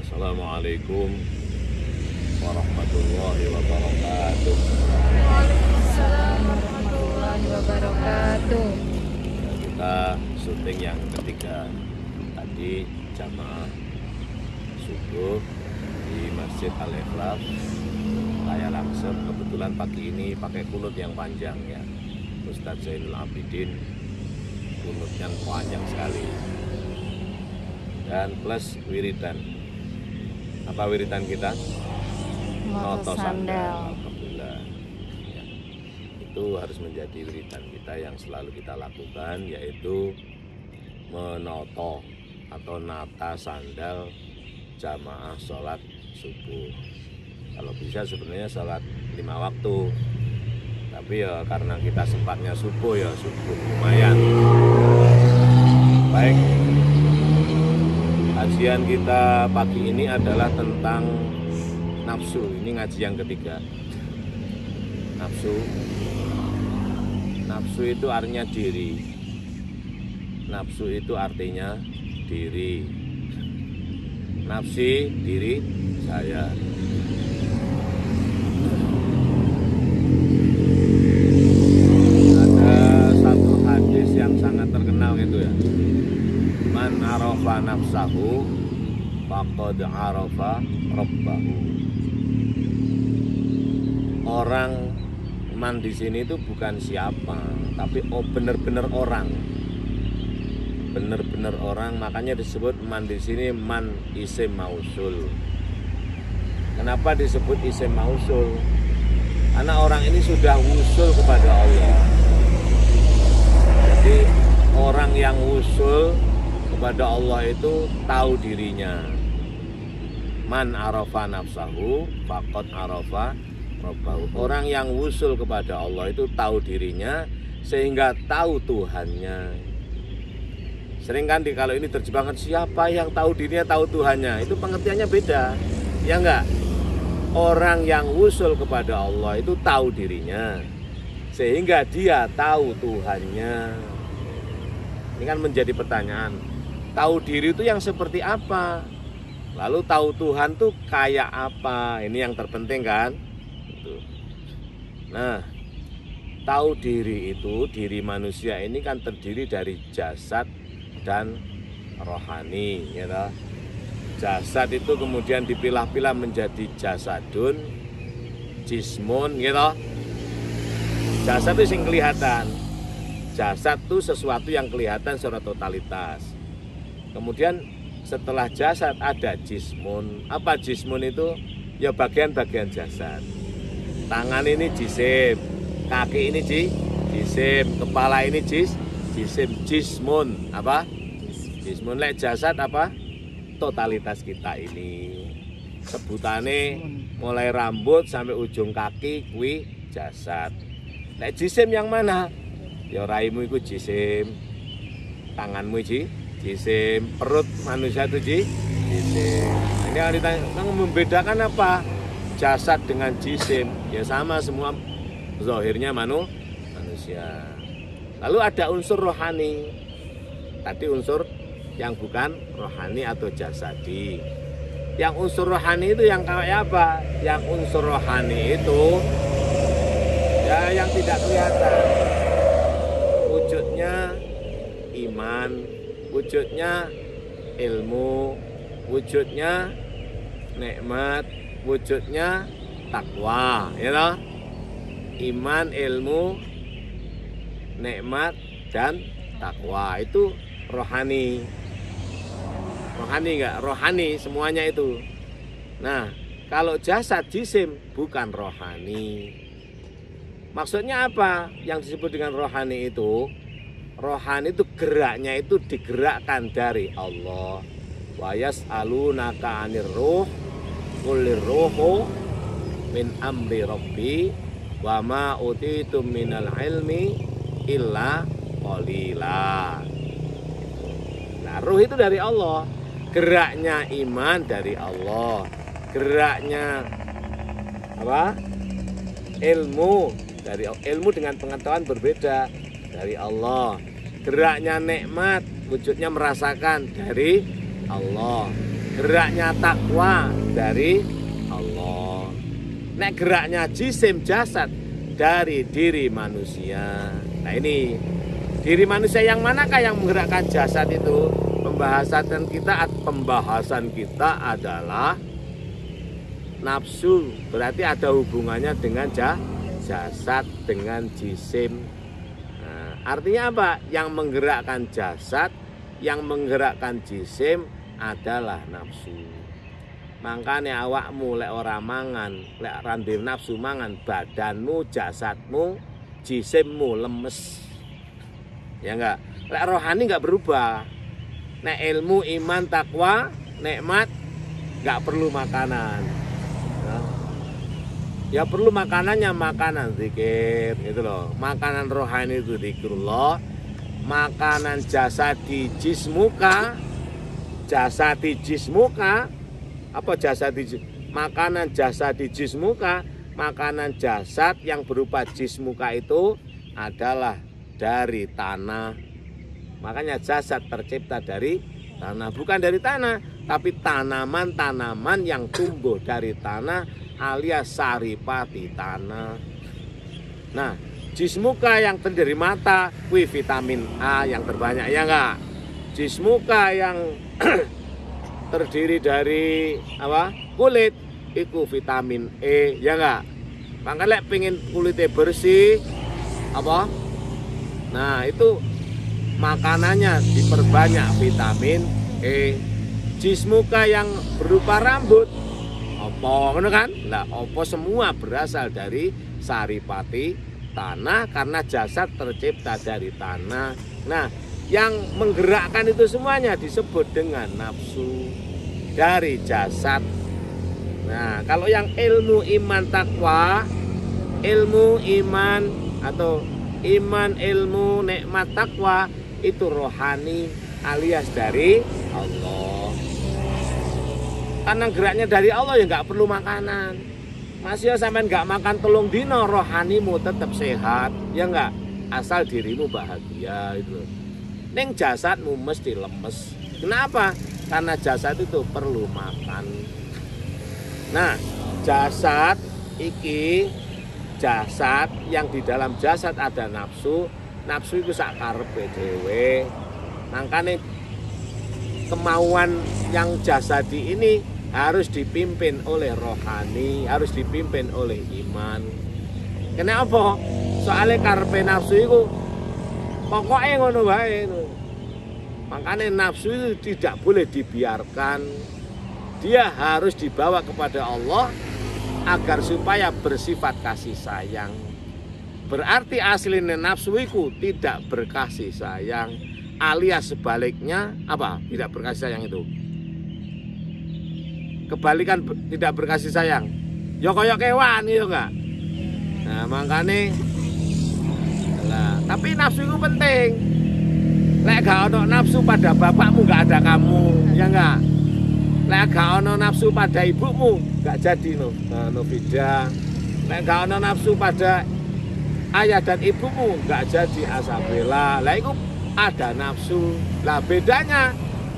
Assalamualaikum warahmatullahi wabarakatuh. Waalaikumsalam warahmatullahi wabarakatuh. Kita syuting yang ketiga. Tadi jamaah subuh di Masjid Al-Ikhlas Raya Langsep. Kebetulan pagi ini pakai kunut yang panjang ya. Ustadz Zainul Abidin kunutnya panjang sekali. Dan plus wiridan. Apa wiridan kita? Noto sandal. Alhamdulillah ya. Itu harus menjadi wiridan kita yang selalu kita lakukan, yaitu menoto atau nata sandal jamaah sholat subuh. Kalau bisa sebenarnya sholat 5 waktu, tapi ya karena kita sempatnya subuh ya subuh lumayan. Baik, kajian kita pagi ini adalah tentang nafsu. Ini ngaji yang ketiga. Nafsu itu artinya diri. Nafsu itu artinya diri. Nafsi, diri saya. Ada satu hadis yang sangat terkenal gitu ya. Man arafa nafsahu faqad arafa rabbahu. Orang man di sini itu bukan siapa, tapi benar-benar orang. Benar-benar orang, makanya disebut man di sini man isim mausul. Kenapa disebut isim mausul? Karena orang ini sudah wusul kepada Allah. Jadi orang yang wusul kepada Allah itu tahu dirinya. Man arafa nafsahu faqad arafa rabbahu. Orang yang wusul kepada Allah itu tahu dirinya sehingga tahu Tuhannya. Sering kan kalau ini terjemahkan siapa yang tahu dirinya tahu Tuhannya, itu pengertiannya beda. Ya enggak? Orang yang wusul kepada Allah itu tahu dirinya sehingga dia tahu Tuhannya. Ini kan menjadi pertanyaan. Tahu diri itu yang seperti apa? Lalu tahu Tuhan tuh kayak apa? Ini yang terpenting kan? Nah, tahu diri itu, diri manusia ini kan terdiri dari jasad dan rohani, ya. Jasad itu kemudian dipilah-pilah menjadi jasadun, jismun, gitu. Jasad itu yang kelihatan. Jasad itu sesuatu yang kelihatan secara totalitas. Kemudian setelah jasad ada jismun. Apa jismun itu? Ya bagian-bagian jasad. Tangan ini jisim, kaki ini jisim, kepala ini jisim, jismun. Apa? Jismun. Lek jasad apa? Totalitas kita ini. Sebutannya mulai rambut sampai ujung kaki kuwi jasad. Lek jisim yang mana? Ya raimu itu jisim, tanganmu jisim, perut manusia itu jisim. Ini yang ditanya, membedakan apa? Jasad dengan jisim, ya sama semua zahirnya manusia. Lalu ada unsur rohani. Tadi unsur yang bukan rohani atau jasadi. Yang unsur rohani itu yang kayak apa? Yang unsur rohani itu ya yang tidak kelihatan. Wujudnya iman, wujudnya ilmu, wujudnya nikmat, wujudnya takwa, ya toh? Iman, ilmu, nikmat dan takwa itu rohani. Rohani enggak? Rohani semuanya itu. Nah, kalau jasad jisim bukan rohani. Maksudnya apa yang disebut dengan rohani itu? Rohani itu geraknya itu digerakkan dari Allah. Wa yas'alunaka 'anir ruh qul ruhu min amri rabbi wa ma utitum minal ilmi illa qalila. Nah, ruh itu dari Allah. Geraknya iman dari Allah. Geraknya apa? Ilmu dari ilmu dengan pengetahuan berbeda dari Allah. Geraknya nikmat, wujudnya merasakan dari Allah. geraknya takwa dari Allah. Nek geraknya jisim jasad dari diri manusia. Nah ini diri manusia yang manakah yang menggerakkan jasad itu? Pembahasan kita adalah nafsu. Berarti ada hubungannya dengan jasad, dengan jisim. Nah, artinya apa? Yang menggerakkan jasad, yang menggerakkan jisim adalah nafsu. Makanya awakmu lek ora mangan, lek randhe nafsu mangan, badanmu, jasadmu, jisimmu lemes. Ya enggak? Lek rohani enggak berubah. Nek ilmu, iman, takwa, nikmat enggak perlu makanan. Ya perlu makanannya makanan zikir gitu loh. Makanan rohani itu zikrullah. Makanan jasadi jismuka. Jasadi jismuka. Apa jasadi? Makanan jasadi jismuka. Makanan jasad yang berupa jismuka itu adalah dari tanah. Makanya jasad tercipta dari tanah. Bukan dari tanah, tapi tanaman-tanaman yang tumbuh dari tanah alias saripati tanah. Nah, jismuka yang terdiri mata, kuwi vitamin A yang terbanyak, ya enggak? Jismuka yang terdiri dari apa? Kulit, itu vitamin E, ya enggak? Makanya pengen kulitnya bersih, apa? Nah, itu makanannya diperbanyak vitamin E. Jismuka yang berupa rambut, opo ngono kan? Lah opo semua berasal dari saripati tanah karena jasad tercipta dari tanah. Nah, yang menggerakkan itu semuanya disebut dengan nafsu dari jasad. Nah, kalau yang ilmu, iman, takwa, ilmu, iman atau iman, ilmu, nikmat, takwa itu rohani alias dari Allah. Karena geraknya dari Allah ya nggak perlu makanan. Masih sampai nggak makan telung dino, rohanimu tetap sehat, ya nggak? Asal dirimu bahagia itu. Neng jasadmu mesti lemes. Kenapa? Karena jasad itu perlu makan. Nah, jasad iki, jasad yang di dalam jasad ada nafsu. Nafsu itu sak karepe dhewe. Makanya kemauan yang jasadi ini harus dipimpin oleh rohani, harus dipimpin oleh iman. Kenapa? Soalnya karepe nafsu itu pokoknya ngono wae. Makanya nafsu itu tidak boleh dibiarkan. Dia harus dibawa kepada Allah agar supaya bersifat kasih sayang. Berarti aslinya nafsu itu tidak berkasih sayang, alias sebaliknya apa? Tidak berkasih sayang itu. Kebalikan tidak berkasih sayang. Ya kaya kewan ya enggak? Nah, makanya tapi nafsu itu penting. Lek gak ono nafsu pada bapakmu gak ada kamu, ya enggak? Lek gak ono nafsu pada ibumu gak jadi Novida. Lek gak ono nafsu pada ayah dan ibumu gak jadi Asabela. Lah itu ada nafsu. Lah bedanya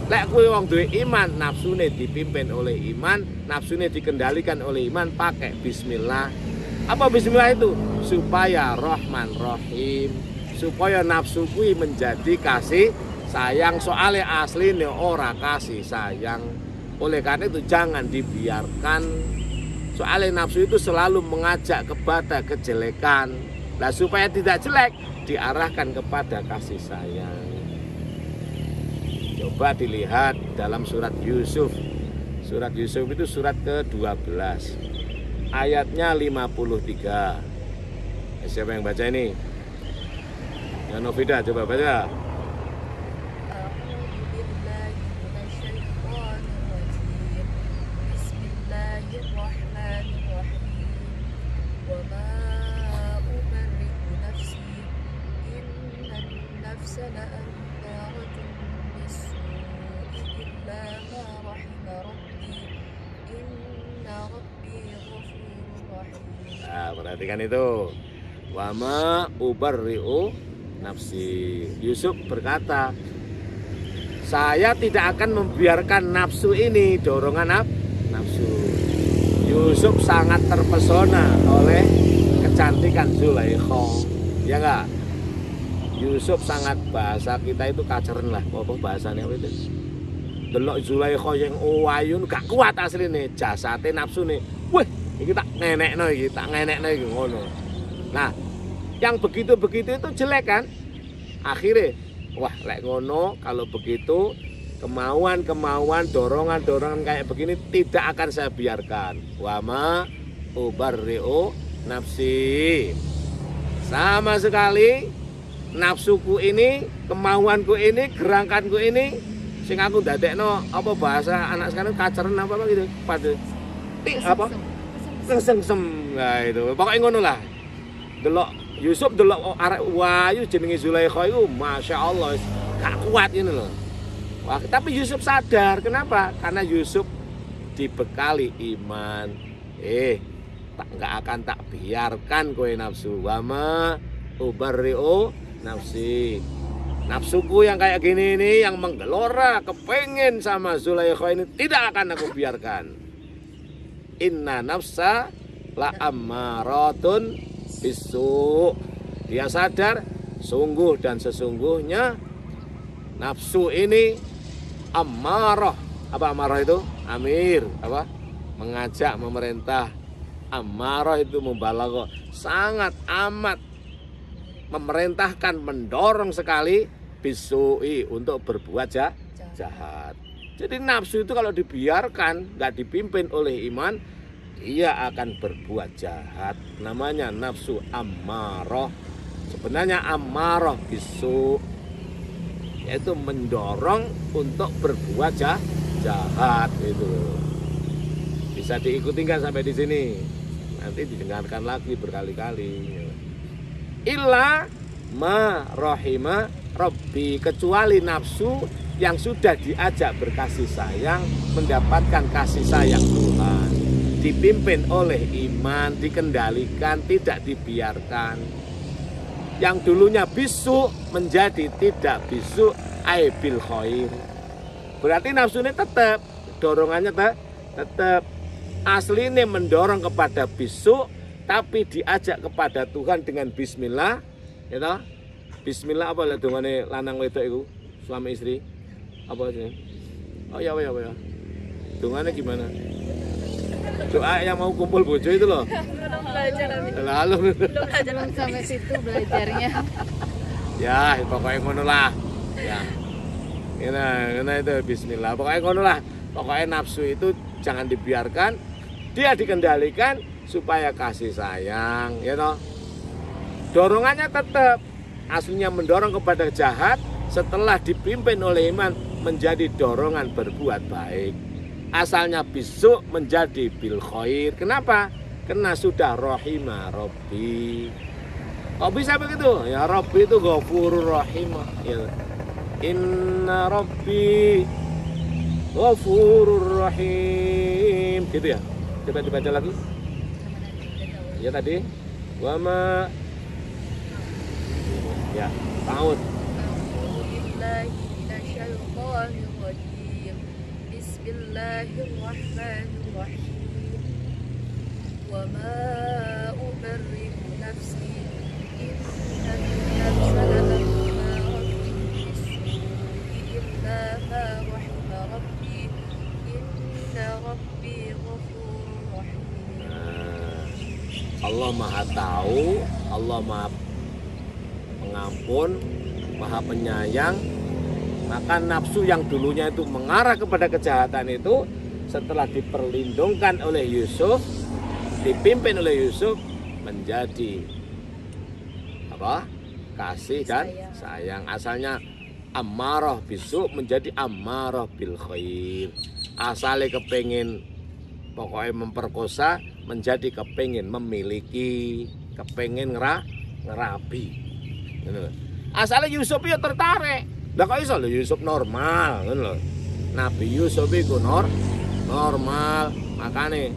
lek kuwi wong duwe iman, nafsune dipimpin oleh iman, nafsune dikendalikan oleh iman pakai bismillah. Apa bismillah itu? Supaya Rahman Rahim, supaya nafsu kuwi menjadi kasih sayang. Soalnya aslinya ora kasih sayang. Oleh karena itu jangan dibiarkan. Soalnya nafsu itu selalu mengajak kepada kejelekan. Nah, supaya tidak jelek, diarahkan kepada kasih sayang. Coba dilihat dalam surat Yusuf. Surat Yusuf itu surat ke-12. Ayatnya 53. Siapa yang baca ini? Ya Novida, coba baca. Nah, perhatikan itu. Wama ubarri'u nafsi. Yusuf berkata, saya tidak akan membiarkan nafsu ini, dorongan nafsu. Yusuf sangat terpesona oleh kecantikan Zulaikha, ya enggak? Yusuf sangat, bahasa kita itu kaceren lah, apa bahasanya itu? Delok Zulaikha yang ayu gak kuat asline, jasate nafsu nih. Wih, iki tak ngenekno iki, ngono. Nah, yang begitu-begitu itu jelek kan? Akhirnya, wah lek ngono, kalau begitu kemauan-kemauan, dorongan-dorongan kayak begini tidak akan saya biarkan. Wama ubarri'u nafsi. Sama sekali nafsuku ini, kemauanku ini, gerakanku ini, sing aku dadekno apa bahasa anak sekarang kaceren apa gitu, pada apa? Kesengsem. Nah itu, pokoknya ngono lah. Delok Yusuf, delok arek wayu jenenge Zulaikha iku masyaallah gak kuat ini loh. Wah, tapi Yusuf sadar, kenapa? Karena Yusuf dibekali iman. Nggak akan tak biarkan kowe nafsu. Wama ubarri'u nafsi. Nafsuku yang kayak gini ini, yang menggelora, kepengen sama Zulaikha ini, tidak akan aku biarkan. Inna nafsa la ammaratun bisu. Dia sadar, sungguh dan sesungguhnya nafsu ini ammarah. Apa ammarah itu? Amir, apa? Mengajak, memerintah. Ammarah itu mubalaghah, sangat amat memerintahkan, mendorong sekali bisui untuk berbuat jahat. Jadi nafsu itu kalau dibiarkan, nggak dipimpin oleh iman, dia akan berbuat jahat. Namanya nafsu ammarah. Sebenarnya ammarah bisu, yaitu mendorong untuk berbuat jahat itu. Bisa diikuti nggak sampai di sini? Nanti didengarkan lagi berkali-kali. Illa ma rahima Rabbi, kecuali nafsu yang sudah diajak berkasih sayang, mendapatkan kasih sayang Tuhan, dipimpin oleh iman, dikendalikan, tidak dibiarkan. Yang dulunya bisu menjadi tidak bisu, aibil khair. Berarti nafsunya tetap, dorongannya tetap. Aslinya mendorong kepada bisu, tapi diajak kepada Tuhan dengan bismillah, ya toh? Bismillah apa lah dongane lanang wedok itu, suami istri? Apa sih? Oh ya. Dongane gimana? Doa yang mau kumpul bojo itu loh. Belum belajar. Lalu Belum sampai situ belajarnya. Ya, pokoknya ngono lah. Ya. Ini itu bismillah. Pokoknya ngono lah. Pokoknya nafsu itu jangan dibiarkan, dia dikendalikan supaya kasih sayang, ya toh. Dorongannya tetap, aslinya mendorong kepada jahat, setelah dipimpin oleh iman menjadi dorongan berbuat baik. Asalnya bisu menjadi bil khair. Kenapa? Karena sudah rahimah Rabbi. Kok bisa begitu? Ya Rabbi itu ghafurur rahim. Ya. Inna Rabbi ghafurur rahim. Gitu ya. Coba dibaca lagi. Ya tadi. Wama. Ya, taud. Bismillahirrahmanirrahim. Wa ma ubarri'u nafsi, inna nafsa la'ammaratun bis-su'i illa ma rahima rabbi, inna rabbi ghafurur rahim. Allah Maha tahu, Allah Maha pengampun, Maha penyayang. Maka nafsu yang dulunya itu mengarah kepada kejahatan itu, setelah diperlindungkan oleh Yusuf, dipimpin oleh Yusuf, menjadi apa? Kasih dan sayang. Asalnya ammarah bisu menjadi ammarah bil khair. Asalnya kepengin pokoknya memperkosa menjadi kepengin memiliki, kepengin ngerabi. Asalnya Yusuf ya tertarik. Lah kok iso lho Yusuf normal ngono lho. Nabi Yusuf iku normal. Makane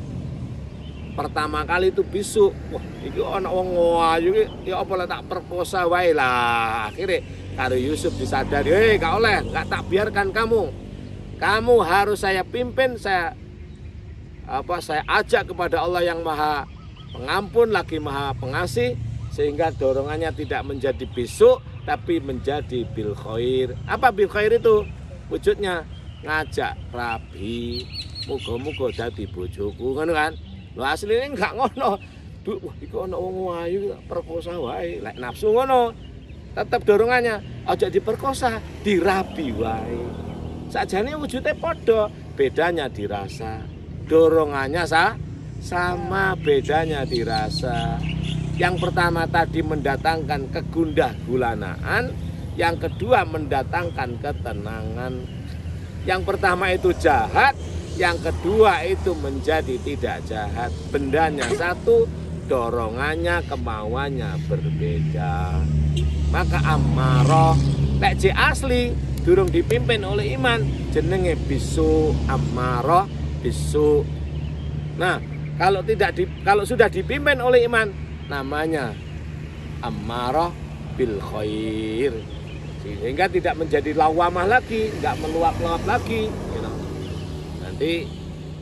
pertama kali itu bisu. Wah, iki ana wong ayu iki ya apa lah tak perkosa wae lah. Akhire karo Yusuf disadari, gak oleh, gak tak biarkan kamu harus saya pimpin, saya ajak kepada Allah yang maha pengampun lagi maha pengasih, sehingga dorongannya tidak menjadi besok tapi menjadi bil khair. Apa bil khair itu? Wujudnya ngajak rabi, muga-muga dadi bojoku, ngono kan? Lho asline enggak ngono. Wah, iku ana wong ayu perkosa wae, lek nafsu ngono. Tetap dorongannya aja diperkosa, dirabi wae. Sakjane wujudnya padha, bedanya dirasa. Dorongannya sama, bedanya dirasa. Yang pertama tadi mendatangkan kegundah gulanaan, yang kedua mendatangkan ketenangan. Yang pertama itu jahat, yang kedua itu menjadi tidak jahat. Bendanya satu, dorongannya, kemauannya berbeda. Maka amarah lek asli durung dipimpin oleh iman, jenenge bisu, amarah bisu. Nah, kalau sudah dipimpin oleh iman, namanya amarah bil khair. Sehingga tidak menjadi lawamah lagi, enggak meluap-luap lagi, Nanti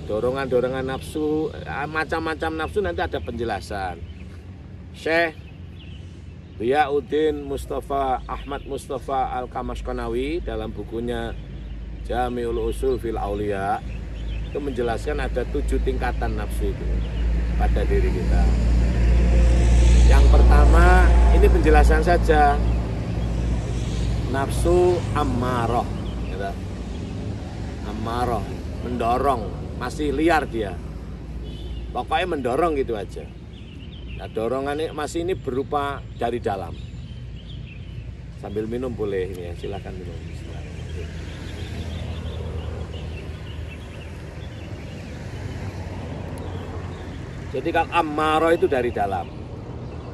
dorongan-dorongan nafsu, macam-macam nafsu nanti ada penjelasan. Syekh Riyauddin Mustafa Ahmad Mustafa Al-Kamashkonawi dalam bukunya Jami'ul Usul fil Auliya itu menjelaskan ada 7 tingkatan nafsu itu pada diri kita. Yang pertama, ini penjelasan saja, nafsu ammarah, ammarah, mendorong, masih liar dia, pokoknya mendorong gitu aja. Nah, dorongan ini masih ini berupa dari dalam. Sambil minum boleh ini ya, silakan minum. Jadi kalau ammarah itu dari dalam,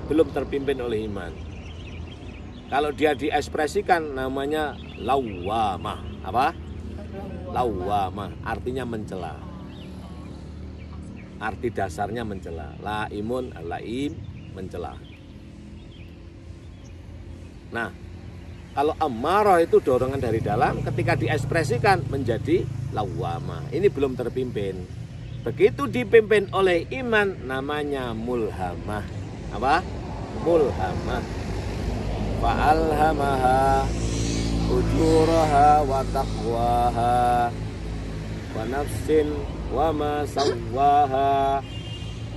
belum terpimpin oleh iman. Kalau dia diekspresikan namanya lawamah. Apa? Lawamah, artinya mencela. Arti dasarnya mencela. Laimun, laim, mencela. Nah, kalau ammarah itu dorongan dari dalam, ketika diekspresikan menjadi lawamah. Ini belum terpimpin. Begitu dipimpin oleh iman, namanya mulhamah. Apa? Mulhamah. Fa'alhamaha ujuraha wa taqwaha wa nafsin wa ma sawwaha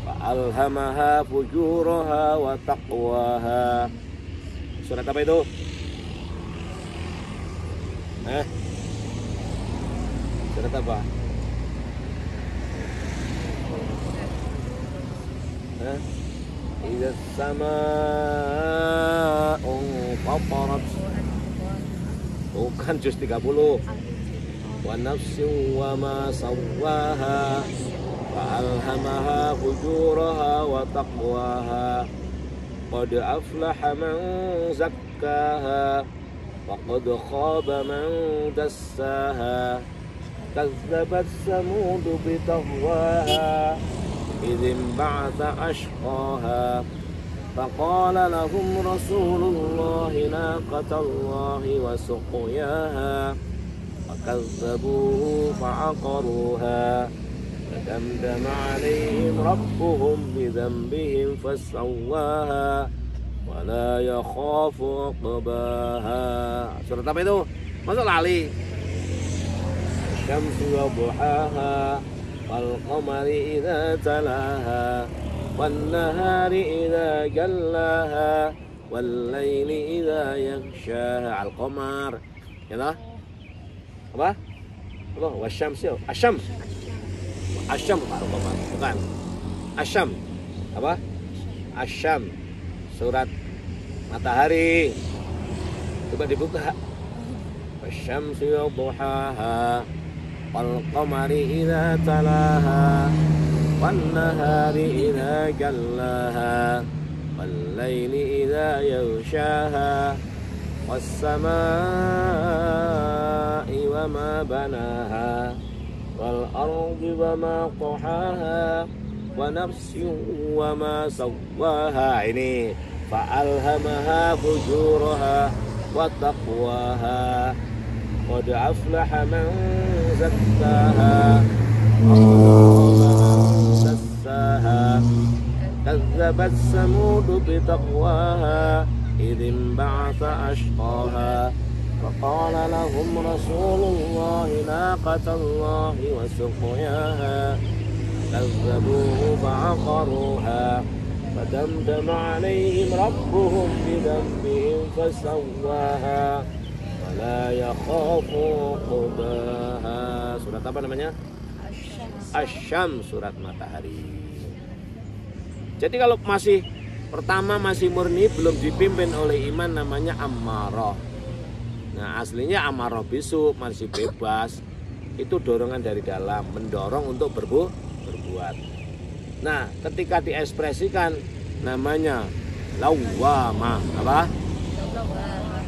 fa'alhamaha fujuraha wa taqwaha. Surat apa itu? Surat apa? Idza samaa'u fatarat. Bukan juz 30. Wa nafsin wa ma sawwaha fa'alhamaha fujuraha wa taqwaha qad aflaha man zakkaha wa qad khaba man dassaha kazzabat samud bi tahwaha idh ba'atha ashqaha فقال لهم رسول الله ناقة الله وسقياها فكذبوه فعقروها فدمدم عليهم ربهم بذنبهم فسواها ولا يخاف عقباها. Surat apa itu? Masuk lali. Syamsu wa duhaha wal qamari idza talaha والنهار إذا جلاها والليل إذا يغشاها. القمر ya apa? Allah wasyams ya. Asyam. Asyam al-qamar. Bukan. Asyam. Apa? Asyam. Surat matahari. Coba dibuka. Wasyamsi wadduhaha wal qamari idza talaha والنهار إذا جلاها والليل إذا يغشاها والسماء وما بناها والأرض وما طحاها ونفس وما سواها. Ini فألهمها فجورها وتقواها قد أفلح من زكاها وخاب من دساها كذبت ثمود بتقواها إذ انبعث أشقاها فقال لهم رسول الله ناقة الله وسقياها كذبوه فعقروها فدمدم عليهم ربهم بذنبهم فسواها ولا يخاف عقباها. Surat apa namanya? Asy-Syams, surat matahari. Jadi kalau masih pertama masih murni, belum dipimpin oleh iman, namanya ammarah. Nah aslinya ammarah bisu, masih bebas. Itu dorongan dari dalam, mendorong untuk berbuat. Nah ketika diekspresikan namanya lawwamah. Apa?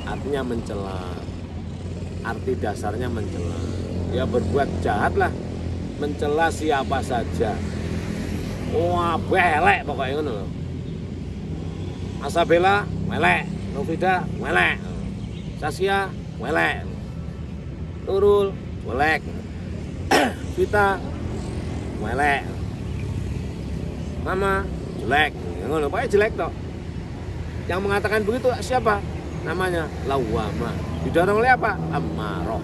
Artinya mencela. Arti dasarnya mencela. Ya berbuat jahat lah, mencela siapa saja. Wah belek pokoknya ngono lho. Asabela melek, Novida melek, Saskia melek, Nurul melek, Vita melek, Mama jelek, ngono pokoknya jelek toh. Yang mengatakan begitu siapa? Namanya lawwamah. Didorong oleh apa? Ammarah.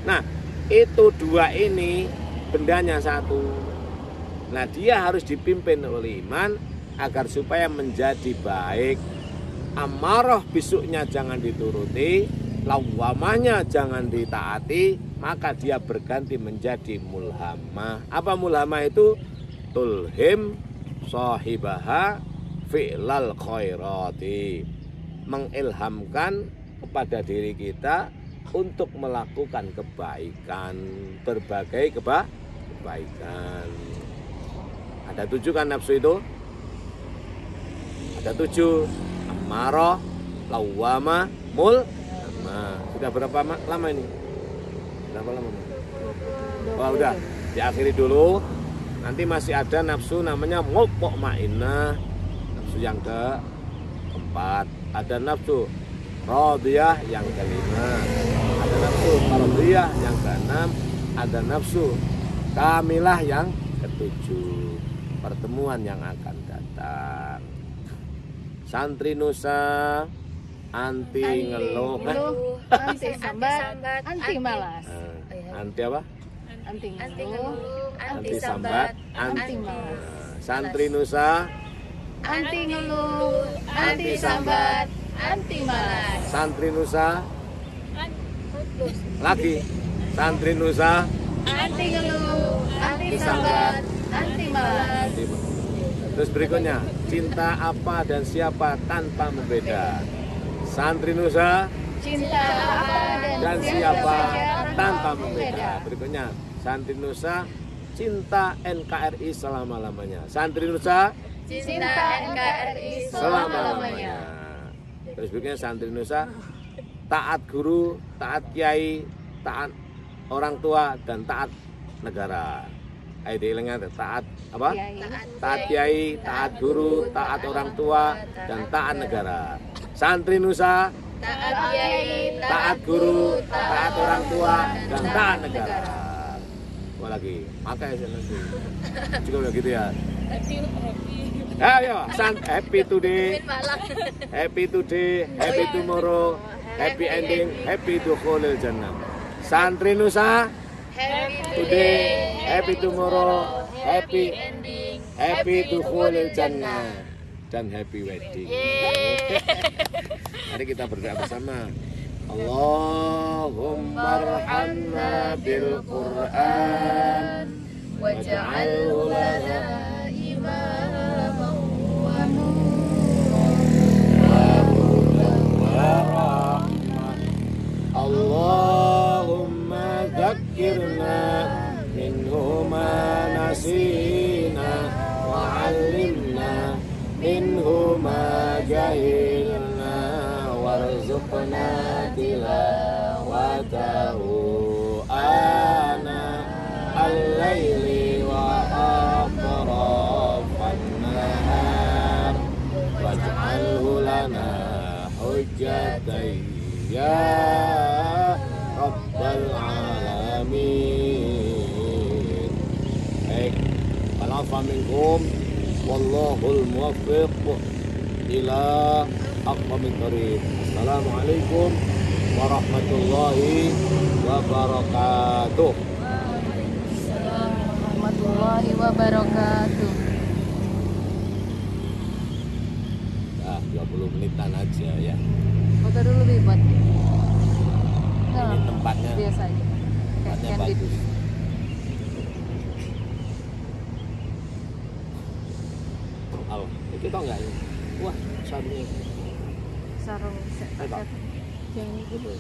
Nah itu dua ini bendanya satu. Nah dia harus dipimpin oleh iman agar supaya menjadi baik. Ammarah bisuknya jangan dituruti, lawwamahnya jangan ditaati, maka dia berganti menjadi mulhamah. Apa mulhamah itu? Tulhim sahibaha fi'lal khairati, mengilhamkan kepada diri kita untuk melakukan kebaikan, berbagai kebaikan. Ada 7 kan nafsu itu? Ada 7. Ammarah, lawwamah, mulhamah. Sudah berapa lama ini? Berapa lama? Oh udah, diakhiri dulu. Nanti masih ada nafsu namanya mutmainnah, nafsu yang keempat. Ada nafsu radiyah yang kelima. Ada nafsu mardiyah yang keenam. Ada nafsu kamilah yang ketujuh. Pertemuan yang akan datang. Santri Nusa anti ngeluh, anti sambat, anti malas. Anti apa? Anti ngeluh, anti sambat, anti malas. Santri Nusa anti ngeluh, anti sambat, anti malas. Santri Nusa lagi. Santri Nusa anti ngeluh, anti sambat, anti malas. Terus berikutnya, cinta apa dan siapa tanpa membeda. Santri Nusa cinta apa dan siapa tanpa membeda. Berikutnya, Santri Nusa cinta NKRI selama-lamanya. Santri Nusa cinta NKRI selama-lamanya. Terus berikutnya Santri Nusa taat guru, taat kiai, taat orang tua dan taat negara. Ayo diingat, taat apa? Taat kiai, taat guru, taat orang tua dan taat negara. Santri Nusa taat kiai, taat guru, taat orang tua dan taat negara. Apa lagi? Maka ya nanti. Cukup begitu ya. Ayo, happy today, happy today, happy tomorrow, happy ending, happy dukhulil jannah. Santri Nusa happy today, happy tomorrow, happy ending, happy dukhulil jannah dan happy wedding. Mari kita berdoa bersama. Allahumma arhamna bil Qur'an waj'alhu lana imaman wa nuran wa rahmah. Allahumma dzakkirna minhu ma nasina wa 'allimna minhu ma jahilna warzuqna tilawatahu ana al-laili wa atrafan nahar waj'alhu lana hujjatan afa minkum wallahul muwaffiq ila aqwamit thoriq. Assalamualaikum warahmatullahi wabarakatuh. Waalaikumsalam warahmatullahi wabarakatuh. Nah, 20 menitan aja ya. Foto dulu Bibot. Ini tempatnya biasa aja. tempatnya Kayak candid. bagus. Oh, kita enggak ini. Wah, sarungnya. Sarung set. Ayo, Pak. Jangan gitu.